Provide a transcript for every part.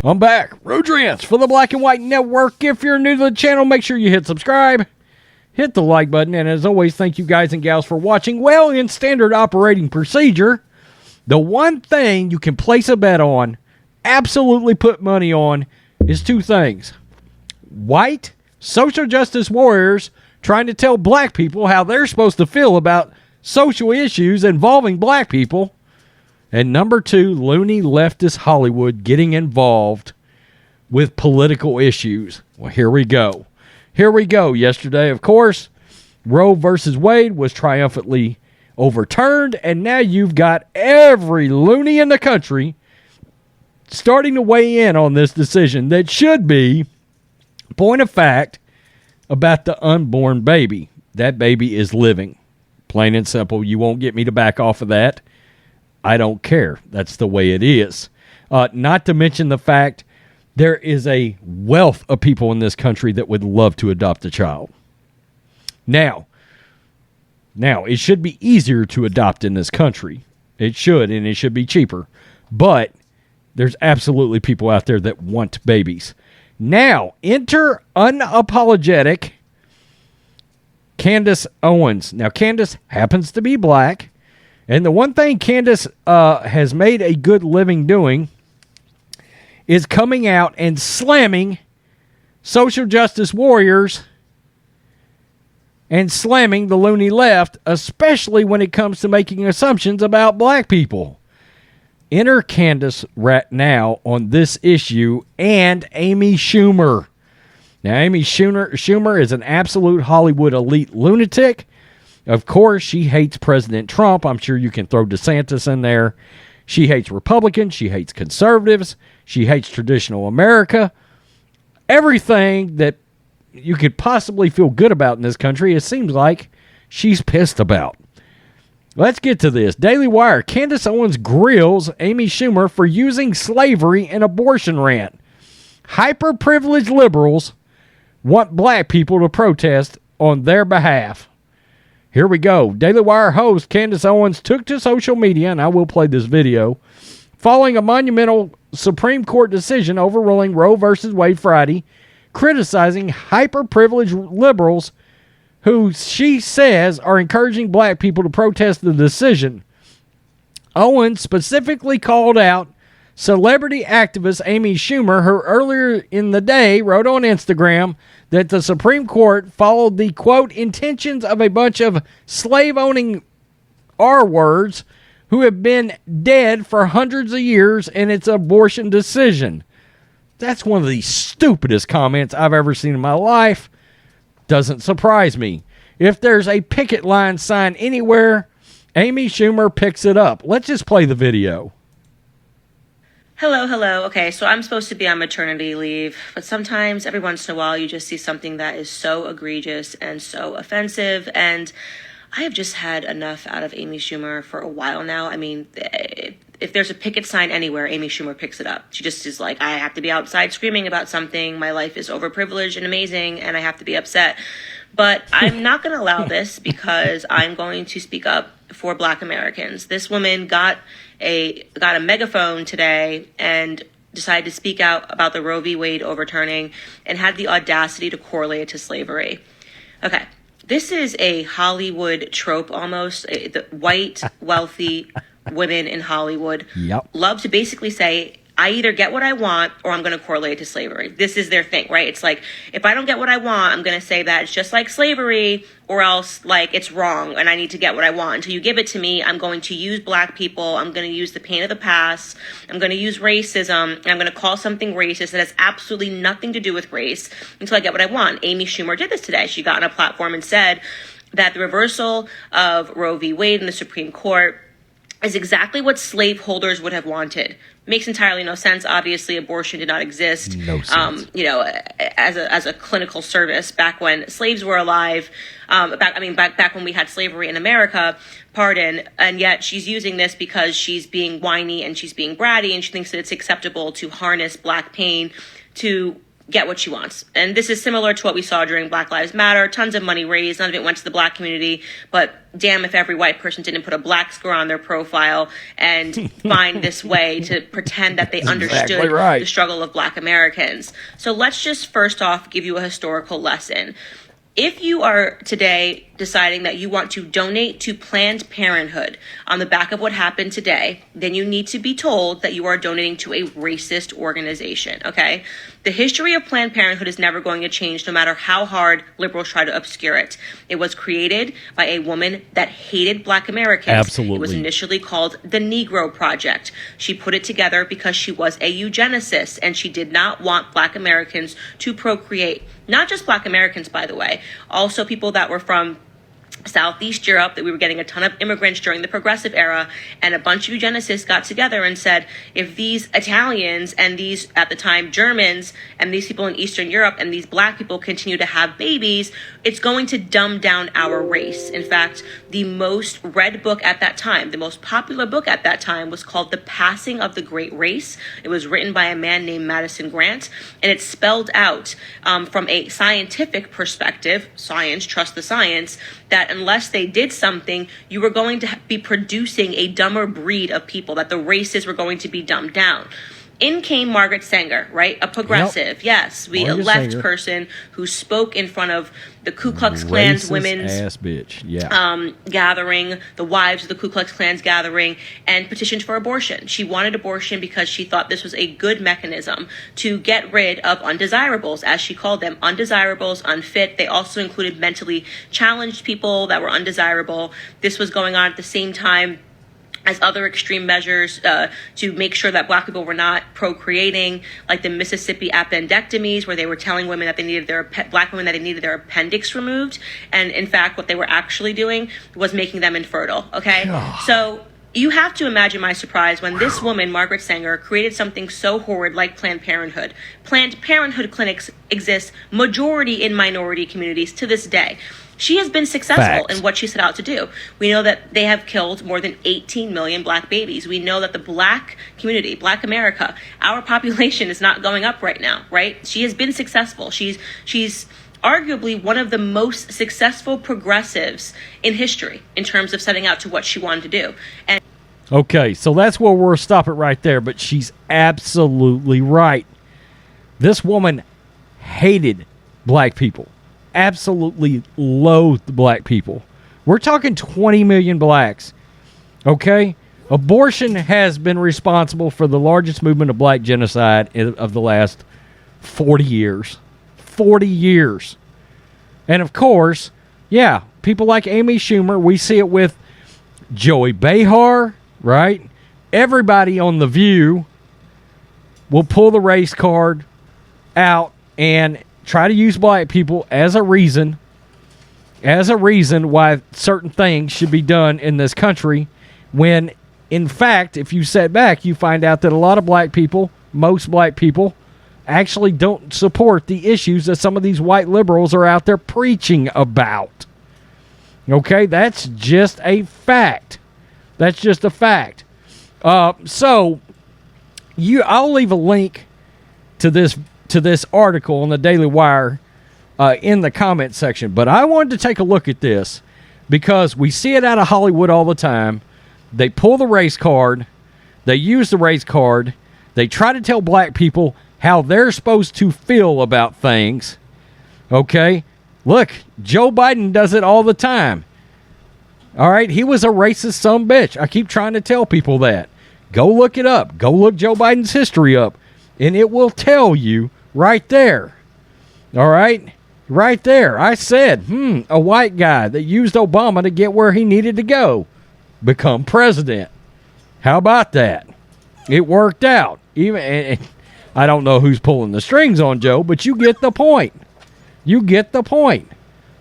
I'm back. Rodrance for the Black and White Network. If you're new to the channel, make sure you hit subscribe. Hit the like button. And as always, thank you guys and gals for watching. Well, in standard operating procedure, the one thing you can place a bet on, absolutely put money on, is two things. White social justice warriors trying to tell black people how they're supposed to feel about social issues involving black people. And number two, loony leftist Hollywood getting involved with political issues. Well, here we go. Yesterday, of course, Roe versus Wade was triumphantly overturned, and now you've got every loony in the country starting to weigh in on this decision that should be, point of fact, about the unborn baby. That baby is living. Plain and simple. You won't get me to back off of that. I don't care. That's the way it is. Not to mention the fact there is a wealth of people in this country that would love to adopt a child. Now, it should be easier to adopt in this country. It should, and it should be cheaper. But there's absolutely people out there that want babies. Now, enter unapologetic Candace Owens. Now, Candace happens to be black. And the one thing Candace has made a good living doing is coming out and slamming social justice warriors and slamming the loony left, especially when it comes to making assumptions about black people. Enter Candace right now on this issue and Amy Schumer. Now, Amy Schumer is an absolute Hollywood elite lunatic. Of course, she hates President Trump. I'm sure you can throw DeSantis in there. She hates Republicans. She hates conservatives. She hates traditional America. Everything that you could possibly feel good about in this country, it seems like she's pissed about. Let's get to this. Daily Wire. Candace Owens grills Amy Schumer for using slavery in abortion rant. Hyper-privileged liberals want black people to protest on their behalf. Here we go. Daily Wire host Candace Owens took to social media, and I will play this video, following a monumental Supreme Court decision overruling Roe versus Wade Friday, criticizing hyper-privileged liberals who she says are encouraging black people to protest the decision. Owens specifically called out celebrity activist Amy Schumer, who earlier in the day wrote on Instagram that the Supreme Court followed the, quote, intentions of a bunch of slave-owning R-words who have been dead for hundreds of years in its abortion decision. That's one of the stupidest comments I've ever seen in my life. Doesn't surprise me. If there's a picket line sign anywhere, Amy Schumer picks it up. Let's just play the video. Hello. Okay, so I'm supposed to be on maternity leave, but sometimes, every once in a while, you just see something that is so egregious and so offensive, and I have just had enough out of Amy Schumer for a while now. I mean, if there's a picket sign anywhere, Amy Schumer picks it up. She just is like, I have to be outside screaming about something. My life is overprivileged and amazing, and I have to be upset. But I'm not going to allow this because I'm going to speak up for Black Americans. This woman got a megaphone today and decided to speak out about the Roe v. Wade overturning and had the audacity to correlate it to slavery. Okay, this is a Hollywood trope almost. The white, wealthy women in Hollywood love to basically say, I either get what I want or I'm going to correlate it to slavery. This is their thing, right? It's like, if I don't get what I want, I'm going to say that it's just like slavery, or else like it's wrong and I need to get what I want. Until you give it to me, I'm going to use black people. I'm going to use the pain of the past. I'm going to use racism. And I'm going to call something racist that has absolutely nothing to do with race until I get what I want. Amy Schumer did this today. She got on a platform and said that the reversal of Roe v. Wade in the Supreme Court is exactly what slaveholders would have wanted. Makes entirely no sense. Obviously, abortion did not exist. No sense. As a clinical service back when slaves were alive. Back when we had slavery in America. Pardon. And yet she's using this because she's being whiny and she's being bratty, and she thinks that it's acceptable to harness black pain to get what she wants. And this is similar to what we saw during Black Lives Matter. Tons of money raised. None of it went to the black community. But damn if every white person didn't put a black square on their profile and find this way to pretend that they understood exactly right. the struggle of black Americans. So let's just first off give you a historical lesson. If you are today deciding that you want to donate to Planned Parenthood on the back of what happened today, then you need to be told that you are donating to a racist organization, okay? The history of Planned Parenthood is never going to change no matter how hard liberals try to obscure it. It was created by a woman that hated black Americans. Absolutely. It was initially called the Negro Project. She put it together because she was a eugenicist and she did not want black Americans to procreate. Not just black Americans, by the way, also people that were from Southeast Europe, that we were getting a ton of immigrants during the Progressive era, and a bunch of eugenicists got together and said, if these Italians and these, at the time, Germans and these people in Eastern Europe and these black people continue to have babies, it's going to dumb down our race. In fact, the most read book at that time, the most popular book at that time was called The Passing of the Great Race. It was written by a man named Madison Grant, and it spelled out from a scientific perspective, science, trust the science, that unless they did something, you were going to be producing a dumber breed of people, that the races were going to be dumbed down. In came Margaret Sanger, right? A progressive. Yep. Yes, a left Sanger. Person who spoke in front of the Ku Klux Klan's women's ass bitch. Yeah. Gathering, the wives of the Ku Klux Klan's gathering, and petitioned for abortion. She wanted abortion because she thought this was a good mechanism to get rid of undesirables, as she called them, undesirables, unfit. They also included mentally challenged people that were undesirable. This was going on at the same time as other extreme measures to make sure that black people were not procreating, like the Mississippi appendectomies, where they were telling women that they needed black women that they needed their appendix removed, and in fact, what they were actually doing was making them infertile. Okay, so you have to imagine my surprise when this woman, Margaret Sanger, created something so horrid like Planned Parenthood. Planned Parenthood clinics exist majority in minority communities to this day. She has been successful in what she set out to do. We know that they have killed more than 18 million black babies. We know that the black community, black America, our population is not going up right now, right? She has been successful. She's arguably one of the most successful progressives in history in terms of setting out to what she wanted to do. And okay, so that's where we'll stop it right there, but she's absolutely right. This woman hated black people. Absolutely loathed black people. We're talking 20 million blacks. Okay? Abortion has been responsible for the largest movement of black genocide of the last 40 years. 40 years. And of course, yeah, people like Amy Schumer, we see it with Joey Behar, right? Everybody on The View will pull the race card out and try to use black people as a reason why certain things should be done in this country, when in fact, if you sit back, you find out that a lot of black people, most black people, actually don't support the issues that some of these white liberals are out there preaching about. Okay, that's just a fact. That's just a fact. So I'll leave a link to this article on the Daily Wire in the comment section. But I wanted to take a look at this because we see it out of Hollywood all the time. They pull the race card. They use the race card. They try to tell black people how they're supposed to feel about things. Okay? Look, Joe Biden does it all the time. All right? He was a racist sumbitch. I keep trying to tell people that. Go look it up. Go look Joe Biden's history up. And it will tell you right there. All right? Right there. I said, a white guy that used Obama to get where he needed to go become president. How about that? It worked out. Even I don't know who's pulling the strings on Joe, but you get the point. You get the point.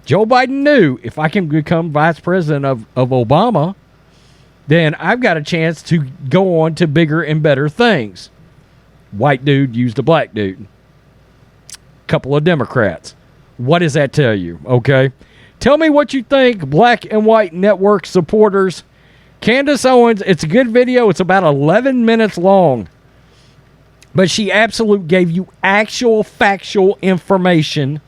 Joe Biden knew if I can become vice president of Obama, then I've got a chance to go on to bigger and better things. White dude used a black dude. Couple of Democrats. What does that tell you? Okay. Tell me what you think, Black and White Network supporters. Candace Owens, it's a good video. It's about 11 minutes long. But she absolutely gave you actual factual information,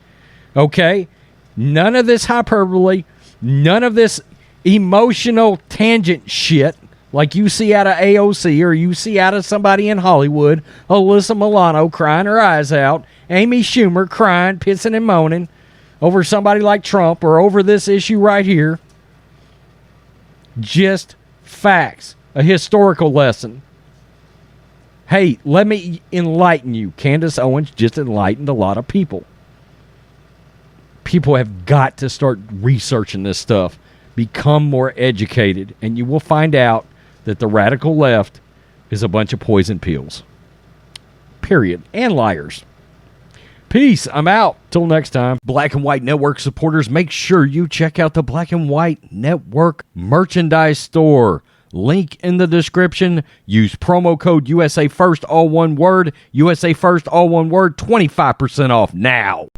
okay? None of this hyperbole, none of this emotional tangent shit like you see out of AOC or you see out of somebody in Hollywood, Alyssa Milano crying her eyes out, Amy Schumer crying, pissing and moaning over somebody like Trump or over this issue right here. Just facts, a historical lesson. Hey, let me enlighten you. Candace Owens just enlightened a lot of people. People have got to start researching this stuff, become more educated, and you will find out that the radical left is a bunch of poison pills. Period. And liars. Peace. I'm out. Till next time. Black and White Network supporters, make sure you check out the Black and White Network merchandise store. Link in the description. Use promo code USA First, all one word. USA First, all one word. 25% off now.